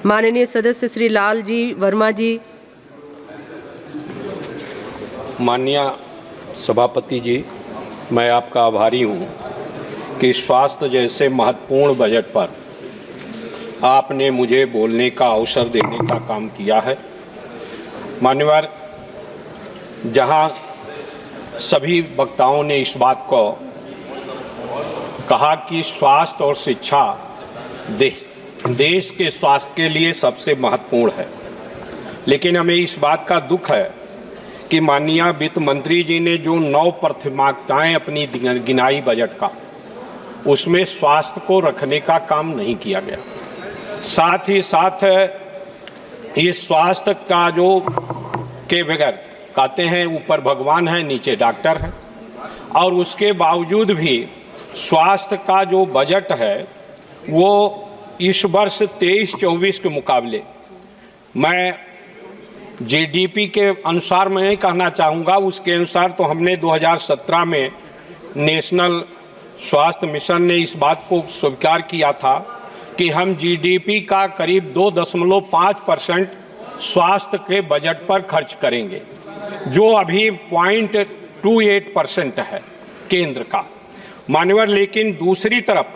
माननीय सदस्य श्री लाल जी वर्मा जी। माननीय सभापति जी, मैं आपका आभारी हूँ कि स्वास्थ्य जैसे महत्वपूर्ण बजट पर आपने मुझे बोलने का अवसर देने का काम किया है। मान्यवर, जहाँ सभी वक्ताओं ने इस बात को कहा कि स्वास्थ्य और शिक्षा देश के स्वास्थ्य के लिए सबसे महत्वपूर्ण है, लेकिन हमें इस बात का दुख है कि माननीय वित्त मंत्री जी ने जो 9 प्राथमिकताएं अपनी गिनाई बजट का, उसमें स्वास्थ्य को रखने का काम नहीं किया गया। साथ ही साथ इस स्वास्थ्य का जो के बगैर कहते हैं ऊपर भगवान है नीचे डॉक्टर है, और उसके बावजूद भी स्वास्थ्य का जो बजट है वो इस वर्ष 23-24 के मुकाबले, मैं जीडीपी के अनुसार मैं नहीं कहना चाहूँगा, उसके अनुसार तो हमने 2017 में नेशनल स्वास्थ्य मिशन ने इस बात को स्वीकार किया था कि हम जीडीपी का करीब 2.5% स्वास्थ्य के बजट पर खर्च करेंगे, जो अभी 0.28% है केंद्र का। मान्यवर, लेकिन दूसरी तरफ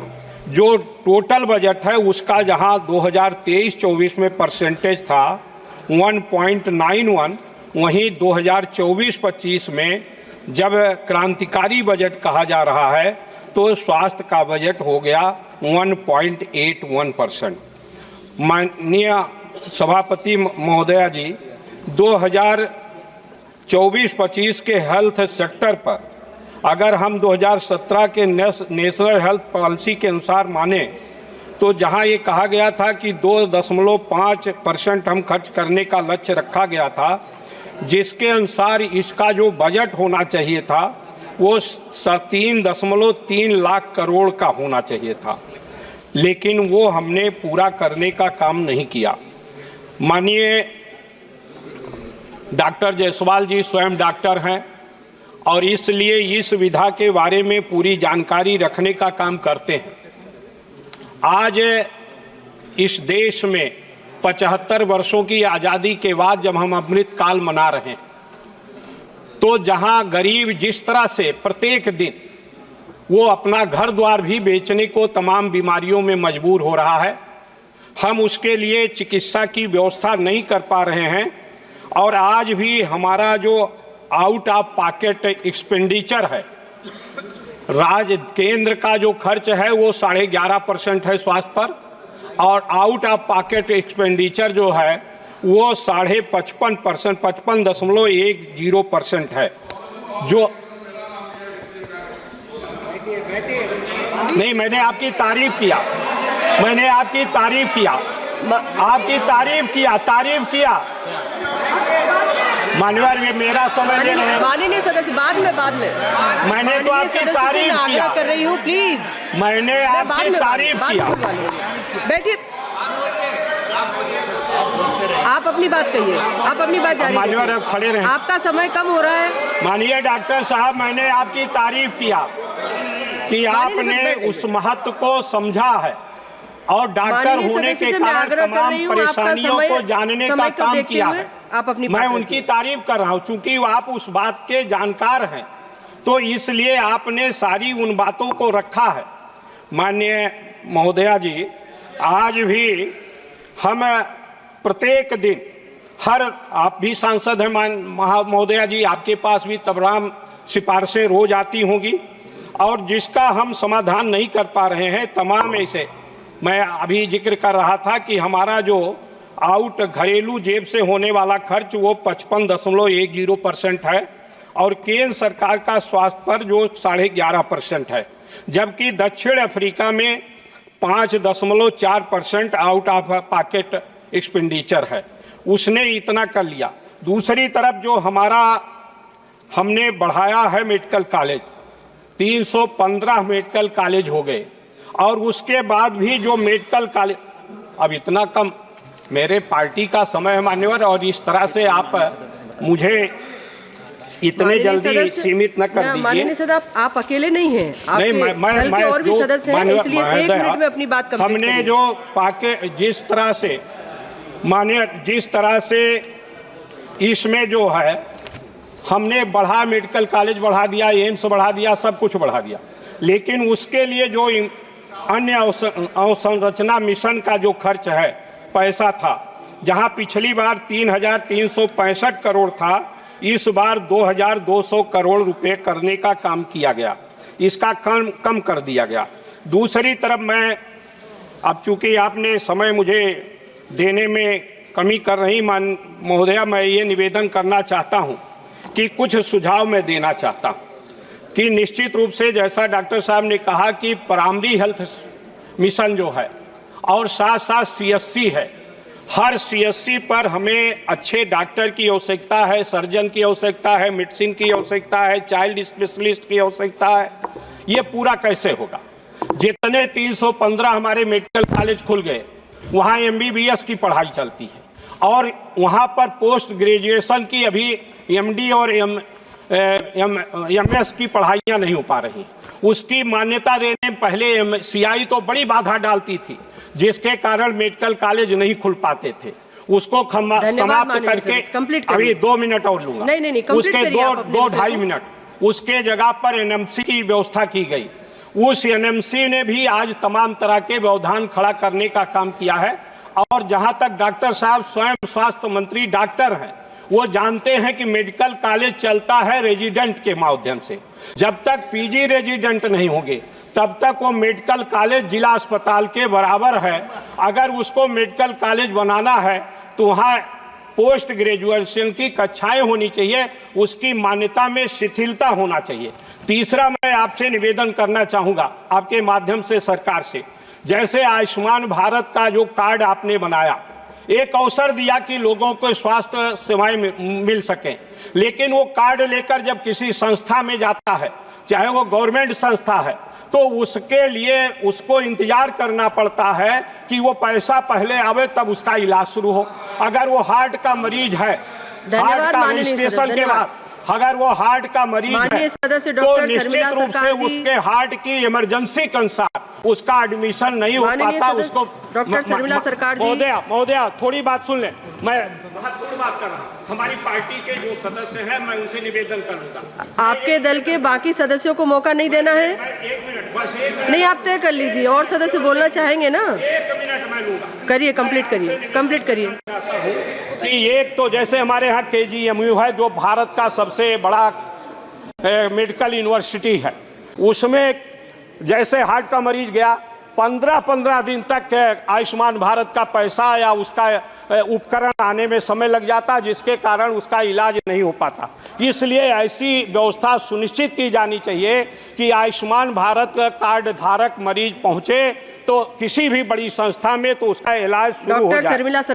जो टोटल बजट है उसका जहां 2023-24 में परसेंटेज था 1.91, वहीं 2024-25 में जब क्रांतिकारी बजट कहा जा रहा है तो स्वास्थ्य का बजट हो गया 1.81%। माननीय सभापति महोदया जी, 2024-25 के हेल्थ सेक्टर पर अगर हम 2017 के नेशनल हेल्थ पॉलिसी के अनुसार माने तो जहां ये कहा गया था कि 2.5% हम खर्च करने का लक्ष्य रखा गया था, जिसके अनुसार इसका जो बजट होना चाहिए था वो 3.3 लाख करोड़ का होना चाहिए था, लेकिन वो हमने पूरा करने का काम नहीं किया। माननीय डॉक्टर जायसवाल जी स्वयं डॉक्टर हैं और इसलिए इस विधा के बारे में पूरी जानकारी रखने का काम करते हैं। आज इस देश में 75 वर्षों की आज़ादी के बाद जब हम अमृत काल मना रहे हैं, तो जहां गरीब जिस तरह से प्रत्येक दिन वो अपना घर द्वार भी बेचने को तमाम बीमारियों में मजबूर हो रहा है, हम उसके लिए चिकित्सा की व्यवस्था नहीं कर पा रहे हैं। और आज भी हमारा जो आउट ऑफ पॉकेट एक्सपेंडिचर है, केंद्र का जो खर्च है वो 11.5% है स्वास्थ्य पर, और आउट ऑफ पॉकेट एक्सपेंडिचर जो है वो 55%, 55.10% है। जो नहीं, मैंने आपकी तारीफ किया, मैंने आपकी तारीफ किया, आपकी तारीफ किया। मान्यवर, ये मेरा समय ले रहे हैं। माननीय सदस्य, बाद में मैंने तो आपकी तारीफ किया कर रही हूँ, प्लीज। मैंने आपकी तारीफ किया। बैठिए, आप अपनी बात कहिए, आप अपनी बात जारी रखिए। मान्यवर, खड़े रहे, आपका समय कम हो रहा है। माननीय डॉक्टर साहब, मैंने आपकी तारीफ किया कि आपने उस महत्व को समझा है और डॉक्टर होने के कारण तमाम परेशानियों को जानने का काम किया है। आप अपनी मैं उनकी तारीफ कर रहा हूं, चूंकि आप उस बात के जानकार हैं तो इसलिए आपने सारी उन बातों को रखा है। माननीय महोदया जी, आज भी हम प्रत्येक दिन आप भी सांसद हैं महोदया जी, आपके पास भी तमाम सिफारिशें रोज आती होंगी और जिसका हम समाधान नहीं कर पा रहे हैं। तमाम ऐसे, मैं अभी जिक्र कर रहा था कि हमारा जो आउट घरेलू जेब से होने वाला खर्च वो 55.10% है और केंद्र सरकार का स्वास्थ्य पर जो 11.5% है, जबकि दक्षिण अफ्रीका में 5.4% आउट ऑफ पॉकेट एक्सपेंडिचर है, उसने इतना कर लिया। दूसरी तरफ जो हमने बढ़ाया है मेडिकल कॉलेज, 315 मेडिकल कॉलेज हो गए, और उसके बाद भी जो मेडिकल कॉलेज, अब इतना कम मेरे पार्टी का समय है मान्यवर, और इस तरह से आप मुझे इतने जल्दी सीमित न कर दीजिए। माननीय सदस्य, आप अकेले नहीं हैं, नहीं, मैं और भी सदस्य हैं, इसलिए 1 मिनट में अपनी बात कंप्लीट हमने जो जिस तरह से माने जिस तरह से इसमें जो है हमने बढ़ा, मेडिकल कॉलेज बढ़ा दिया, एम्स बढ़ा दिया, सब कुछ बढ़ा दिया, लेकिन उसके लिए जो अन्य अवसंरचना मिशन का जो खर्च है, पैसा था, जहां पिछली बार 3,365 करोड़ था, इस बार 2,200 करोड़ रुपए करने का काम किया गया, इसका कम कर दिया गया। दूसरी तरफ मैं, अब चूंकि आपने समय मुझे देने में कमी कर रही महोदया, मैं ये निवेदन करना चाहता हूँ कि कुछ सुझाव मैं देना चाहता हूँ कि निश्चित रूप से जैसा डॉक्टर साहब ने कहा कि प्राइमरी हेल्थ मिशन जो है और साथ साथ CSC है, हर CSC पर हमें अच्छे डॉक्टर की आवश्यकता है, सर्जन की आवश्यकता है, मेडिसिन की आवश्यकता है, चाइल्ड स्पेशलिस्ट की आवश्यकता है। ये पूरा कैसे होगा? जितने 315 हमारे मेडिकल कॉलेज खुल गए, वहाँ MBBS की पढ़ाई चलती है और वहाँ पर पोस्ट ग्रेजुएशन की अभी MD और MS की पढ़ाइयाँ नहीं हो पा रही। उसकी मान्यता देने पहले CI तो बड़ी बाधा डालती थी, जिसके कारण मेडिकल कॉलेज नहीं खुल पाते थे। उसको समाप्त करके अभी 2 मिनट और लूंगा, नहीं, उसके 2-2.5 मिनट, उसके जगह पर NMC की व्यवस्था की गई। उस NMC ने भी आज तमाम तरह के व्यवधान खड़ा करने का काम किया है। और जहां तक डॉक्टर साहब स्वयं स्वास्थ्य मंत्री डॉक्टर हैं, वो जानते हैं कि मेडिकल कॉलेज चलता है रेजिडेंट के माध्यम से। जब तक PG रेजिडेंट नहीं होंगे तब तक वो मेडिकल कॉलेज जिला अस्पताल के बराबर है। अगर उसको मेडिकल कॉलेज बनाना है तो वहाँ पोस्ट ग्रेजुएशन की कक्षाएं होनी चाहिए, उसकी मान्यता में शिथिलता होना चाहिए। तीसरा, मैं आपसे निवेदन करना चाहूँगा आपके माध्यम से सरकार से, जैसे आयुष्मान भारत का जो कार्ड आपने बनाया, एक अवसर दिया कि लोगों को स्वास्थ्य सेवाएं मिल सकें, लेकिन वो कार्ड लेकर जब किसी संस्था में जाता है, चाहे वो गवर्नमेंट संस्था है, तो उसके लिए उसको इंतजार करना पड़ता है कि वो पैसा पहले आवे तब उसका इलाज शुरू हो। अगर वो हार्ट का मरीज है, हार्ट का रजिस्ट्रेशन के बाद अगर वो हार्ट का मरीज है तो निश्चित रूप से उसके हार्ट की इमरजेंसी के अनुसार उसका एडमिशन नहीं हो पाता। उसको डॉक्टर शर्मिला सरकार जी, महोदया थोड़ी बात सुन ले, मैं थोड़ी बात कर रहा हूँ। हमारी पार्टी के जो सदस्य हैं, मैं उनसे निवेदन करूंगा, आपके दल के बाकी सदस्यों को मौका नहीं देना है। 1 मिनट, बस 1 मिनट। नहीं, आप तय कर लीजिए, और सदस्य बोलना चाहेंगे ना, 1 मिनट मैं लूंगा। करिए, कंप्लीट करिए। कि एक तो जैसे हमारे यहाँ KGMU है, जो भारत का सबसे बड़ा मेडिकल यूनिवर्सिटी है, उसमें जैसे हार्ट का मरीज गया 15-15 दिन तक आयुष्मान भारत का पैसा या उसका उपकरण आने में समय लग जाता, जिसके कारण उसका इलाज नहीं हो पाता। इसलिए ऐसी व्यवस्था सुनिश्चित की जानी चाहिए कि आयुष्मान भारत कार्ड धारक मरीज पहुंचे तो किसी भी बड़ी संस्था में तो उसका इलाज शुरू हो जाए।